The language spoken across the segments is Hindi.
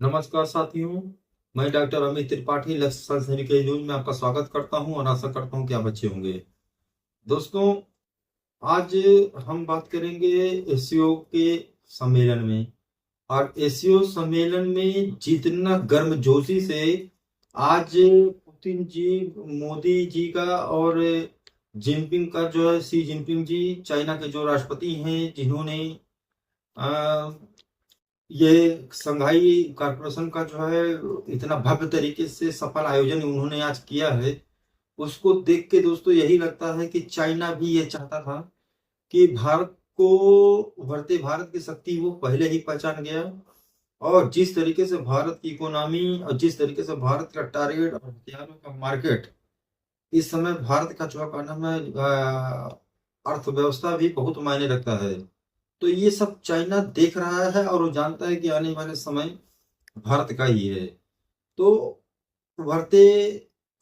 नमस्कार साथियों। मैं डॉक्टर अमित त्रिपाठी लक्ष्य सैनिक न्यूज में आपका स्वागत करता हूं और आशा करता हूं कि आप अच्छे होंगे। दोस्तों, आज हम बात करेंगे एससीओ के सम्मेलन में। और एससीओ सम्मेलन में जितना गर्मजोशी से आज पुतिन जी, मोदी जी का और जिनपिंग का जो है, सी जिनपिंग जी चाइना के जो राष्ट्रपति हैं, जिन्होंने ये संघाई कॉरपोरेशन का जो है इतना भव्य तरीके से सफल आयोजन उन्होंने आज किया है, उसको देख के दोस्तों यही लगता है कि चाइना भी ये चाहता था कि भारत को, उभरते भारत की शक्ति वो पहले ही पहचान गया। और जिस तरीके से भारत की इकोनॉमी और जिस तरीके से भारत का टारगेट और हथियारों का मार्केट, इस समय भारत का जो का नाम है अर्थव्यवस्था भी बहुत मायने रखता है। तो ये सब चाइना देख रहा है और वो जानता है कि आने वाले समय भारत का ही है। तो उभरते,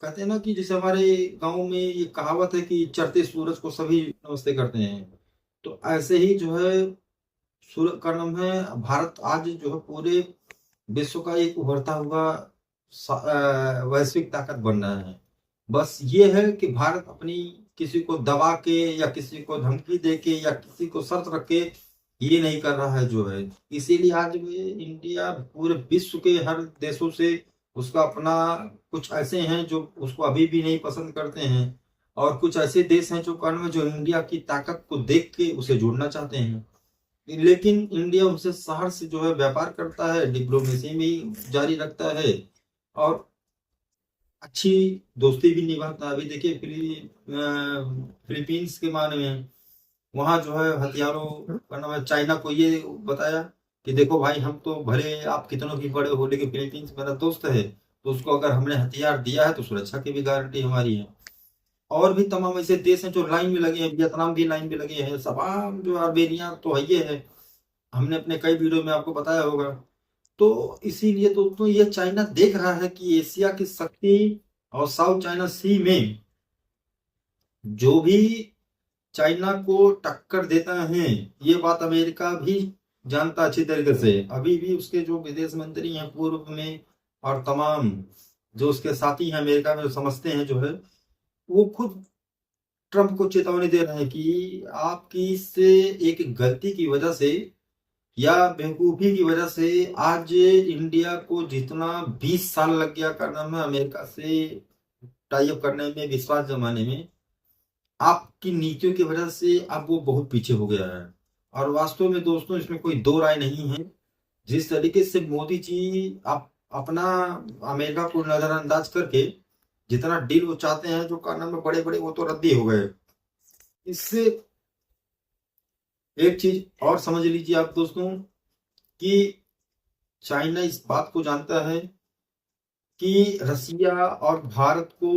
कहते हैं ना कि जैसे हमारे गांव में ये कहावत है कि चढ़ते सूरज को सभी नमस्ते करते हैं, तो ऐसे ही जो है सूरज का नाम है भारत आज जो है पूरे विश्व का एक उभरता हुआ वैश्विक ताकत बन रहा है। बस ये है कि भारत अपनी, किसी को दबा के या किसी को धमकी दे के या किसी को शर्त रख के ये नहीं कर रहा है जो है। इसीलिए आज भी इंडिया पूरे विश्व के हर देशों से उसका अपना, कुछ ऐसे हैं जो उसको अभी भी नहीं पसंद करते हैं और कुछ ऐसे देश हैं जो कारण में जो इंडिया की ताकत को देख के उसे जोड़ना चाहते हैं। लेकिन इंडिया उनसे शहर से जो है व्यापार करता है, डिप्लोमेसी में जारी रखता है और अच्छी दोस्ती भी निभाता है। अभी देखिए फिलीपींस के मामले में वहां जो है हथियारों का नाम है, चाइना को ये बताया कि देखो भाई, हम तो भले आप कितनों भी बड़े हो लेकिन फिलीपींस मेरा दोस्त है, तो उसको अगर हमने हथियार दिया है तो सुरक्षा की भी गारंटी हमारी है। और भी तमाम ऐसे देश हैं जो लाइन में लगे हैं, वियतनाम भी लाइन में लगे हैं, तमाम जो अर्मेनिया तो है ये है, हमने अपने कई वीडियो में आपको बताया होगा। तो इसीलिए दोस्तों ये चाइना देख रहा है कि एशिया की शक्ति और साउथ चाइना सी में जो भी चाइना को टक्कर देता है, ये बात अमेरिका भी जानता अच्छी तरीके से। अभी भी उसके जो विदेश मंत्री हैं पूर्व में और तमाम जो उसके साथी हैं अमेरिका में, जो समझते हैं जो है, वो खुद ट्रंप को चेतावनी दे रहे हैं कि आपकी से एक गलती की वजह से या बेवकूफी की वजह से आज इंडिया को जितना 20 साल लग गया करना में अमेरिका से टाई अप करने में, विश्वास जमाने में, आपकी नीतियों की वजह से अब वो बहुत पीछे हो गया है। और वास्तव में दोस्तों इसमें कोई दो राय नहीं है। जिस तरीके से मोदी जी आप अपना अमेरिका को नजरअंदाज करके जितना डील वो चाहते हैं, जो करना में बड़े बड़े, वो तो रद्दी हो गए। इससे एक चीज और समझ लीजिए आप दोस्तों कि चाइना इस बात को जानता है कि रसिया और भारत को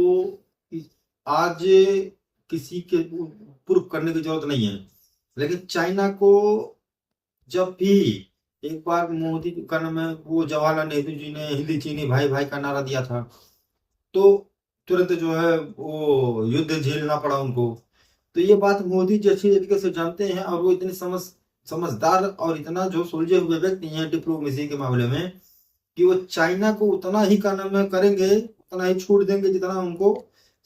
आज किसी के प्रूफ करने की जरूरत नहीं है। लेकिन चाइना को जब भी एक बार मोदी का नाम है, वो जवाहरलाल नेहरू जी ने हिंदी चीनी भाई भाई का नारा दिया था, तो तुरंत जो है वो युद्ध झेलना पड़ा उनको। तो ये बात मोदी जी अच्छी तरीके से जानते हैं और वो इतने समझदार और इतना जो सुलझे हुए व्यक्ति हैं डिप्लोमेसी के मामले में, कि वो चाइना को उतना ही का नाम है करेंगे, उतना ही छूट देंगे जितना उनको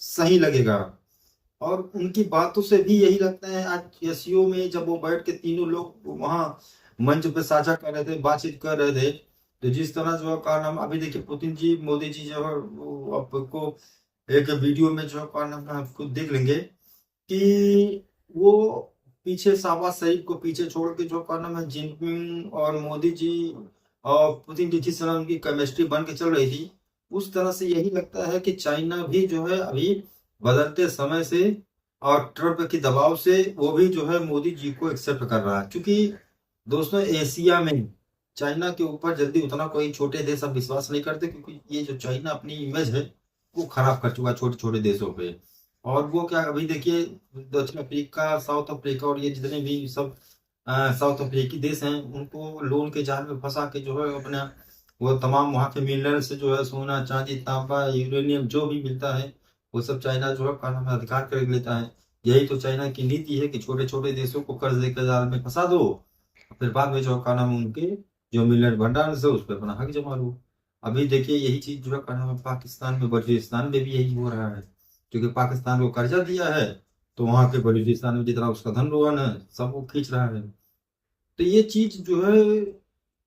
सही लगेगा। और उनकी बातों से भी यही लगता है। आज एससीओ में जब वो बैठ के तीनों लोग वहां मंच पे साझा कर रहे थे, बातचीत कर रहे थे, तो जिस तरह जो है का नाम, अभी देखिए पुतिन जी, मोदी जी जो है वो आपको एक वीडियो में जो है का नाम आपको देख लेंगे कि वो पीछे शाहबाज शरीफ को पीछे छोड़ के जो का नाम है जिनपिंग और मोदी जी और पुतिन जी, जिस तरह उनकी केमिस्ट्री बन के चल रही थी, उस तरह से यही लगता है कि चाइना भी जो है अभी बदलते समय से और ट्रंप के दबाव से वो भी जो है मोदी जी को एक्सेप्ट कर रहा है। क्योंकि दोस्तों एशिया में चाइना के ऊपर जल्दी उतना कोई छोटे देश अब विश्वास नहीं करते, क्योंकि ये जो चाइना अपनी इमेज है वो खराब कर चुका है छोटे छोटे देशों पे। और वो क्या, अभी देखिए दक्षिण अफ्रीका, साउथ अफ्रीका और ये जितने भी सब साउथ अफ्रीकी देश हैं, उनको लोन के जाल में फंसा के जो है अपना वो तमाम वहां के मिनरल से जो है सोना चांदी तांबा यूरेनियम जो भी मिलता है, वो सब चाइना जो है कानून में अधिकार कर लेता है। यही तो चाइना की नीति है कि छोटे छोटे देशों को कर्ज देकर जाल में फंसा दो, फिर बाद में जो है का नाम उनके जो मिलने भंडार से उस पर अपना हक जमा लो। अभी देखिए यही चीज जो है क्या नाम है पाकिस्तान में बलूचिस्तान में भी यही हो रहा है, क्योंकि पाकिस्तान को कर्जा दिया है तो वहां के बलूचिस्तान में जितना उसका धन रोहन है सब वो खींच रहा है। तो ये चीज जो है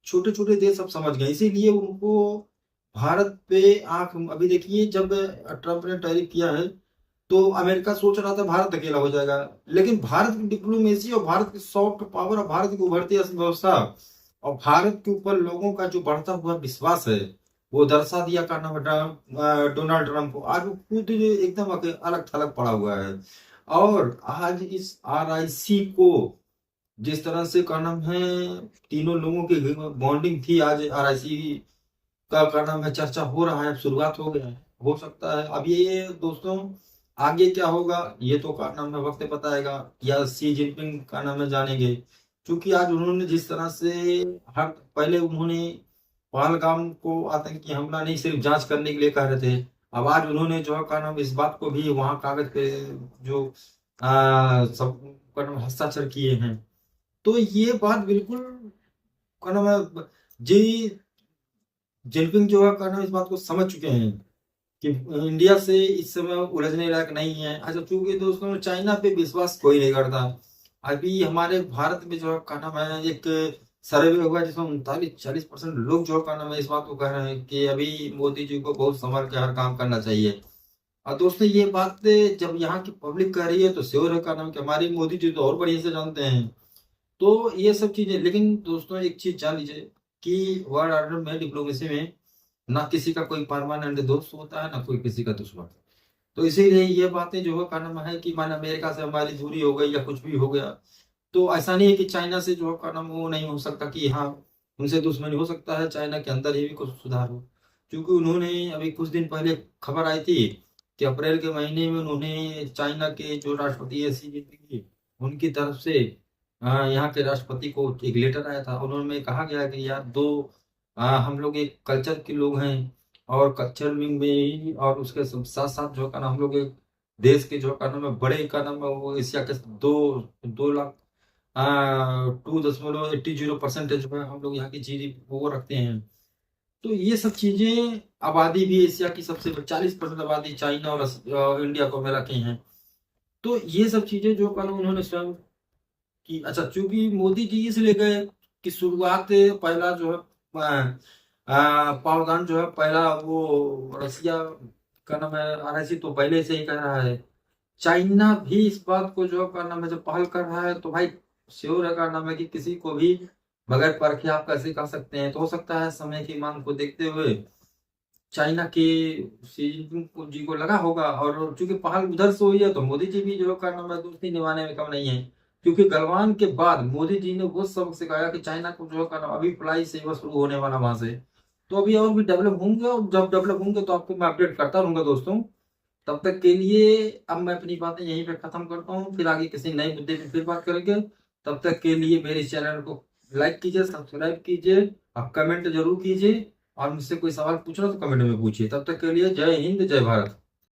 छोटे छोटे देश सब समझ गए, इसीलिए उनको भारत पे आंख, अभी देखिए जब ट्रम्प ने टैरिफ किया है तो अमेरिका सोच रहा था भारत अकेला हो जाएगा, लेकिन भारत की डिप्लोमेसी और भारत की सॉफ्ट पावर और भारत की उभरती अर्थव्यवस्था और भारत के ऊपर लोगों का जो बढ़ता हुआ विश्वास है वो दर्शा दिया का नाम है डोनाल्ड ट्रंप को। आज वो खुद एकदम अलग थलग पड़ा हुआ है। और आज इस RIC को जिस तरह से का नाम है तीनों लोगों की बॉन्डिंग थी, आज RIC का नाम है चर्चा हो रहा है, शुरुआत हो गया है। हो सकता है अब ये दोस्तों आगे क्या होगा ये तो का नाम है वक्त बताएगा, या शी जिनपिंग का नाम है जानेंगे। क्योंकि आज उन्होंने जिस तरह से हर पहले उन्होंने पहलगाम को आतंकी हमला नहीं सिर्फ जांच करने के लिए कह रहे थे, अब आज उन्होंने जो है का नाम इस बात को भी वहां कागज पे जो सब का नाम हस्ताक्षर किए हैं। तो ये बात बिल्कुल का नाम है जी जिनपिंग जो है का नाम इस बात को समझ चुके हैं कि इंडिया से इस समय उलझने लायक नहीं है। अच्छा चूंकि दोस्तों चाइना पे विश्वास कोई नहीं करता। अभी हमारे भारत में जो है का नाम है एक सर्वे हुआ जिसमें 39-40% लोग जो है का नाम है इस बात को कह रहे हैं कि अभी मोदी जी को बहुत संभल के हर काम करना चाहिए। और दोस्तों ये बात जब यहाँ की पब्लिक कह रही है तो श्योर है का नाम कि हमारे मोदी जी तो और बढ़िया से जानते हैं। तो ये सब चीजें, लेकिन दोस्तों एक चीज जान लीजिए कि वर्ल्ड ऑर्डर में डिप्लोमेसी में ना किसी का कोई परमानेंट दोस्त होता है ना कोई किसी का दुश्मन। तो इसीलिए ये बातें जो है का नाम है कि मान अमेरिका से हमारी दूरी हो गई या कुछ भी हो गया तो ऐसा नहीं है कि चाइना से जो है का नाम वो नहीं हो सकता कि हाँ उनसे दुश्मनी हो सकता है, चाइना के अंदर ही भी कुछ सुधार हो। क्योंकि उन्होंने अभी कुछ दिन पहले खबर आई थी कि अप्रैल के महीने में उन्होंने चाइना के जो राष्ट्रपति है शी जिनपिंग उनकी तरफ से यहाँ के राष्ट्रपति को एक लेटर आया था। उन्होंने कहा गया कि यार हम लोग एक कल्चर के लोग हैं और कल्चर में ही और उसके साथ साथ जो का नाम हम लोग एक देश के जो का नाम है बड़े का नाम है वो एशिया के 2 लाख 2.80% जो है हम लोग यहाँ की GDP वो रखते हैं। तो ये सब चीजें, आबादी भी एशिया की सबसे 40% आबादी चाइना और इंडिया को में रखे हैं। तो ये सब चीजें जो का नाम उन्होंने स्वयं की। अच्छा चूंकि मोदी जी इसलिए गए कि शुरुआत पहला जो है पावदान जो है पहला वो रसिया का नाम है RIC तो पहले से ही कह रहा है। चाइना भी इस बात को जो का नाम है जब पहल कर रहा है तो भाई श्योर है का नाम है कि किसी को भी बगैर परखे आप कैसे कह सकते हैं। तो हो सकता है समय की मांग को देखते हुए चाइना के शी जिनपिंग जी को लगा होगा, और चूंकि पहल उधर से हुई है तो मोदी जी भी जो का नाम है दोस्ती निभाने में कम नहीं है। क्योंकि गलवान के बाद मोदी जी ने वो सबक सिखाया कि चाइना को जो का नाम अभी फ्लाई सेवा शुरू होने वाला वहां से। तो अभी और भी डेवलप होंगे और जब डेवलप होंगे तो आपको मैं अपडेट करता रहूंगा दोस्तों। तब तक के लिए अब मैं अपनी बातें यहीं पे खत्म करता हूँ, फिर आगे किसी नए मुद्दे पे फिर बात करेंगे। तब तक के लिए मेरे चैनल को लाइक कीजिए, सब्सक्राइब कीजिए, आप कमेंट जरूर कीजिए और मुझसे कोई सवाल पूछना तो कमेंट में पूछिए। तब तक के लिए जय हिंद जय भारत।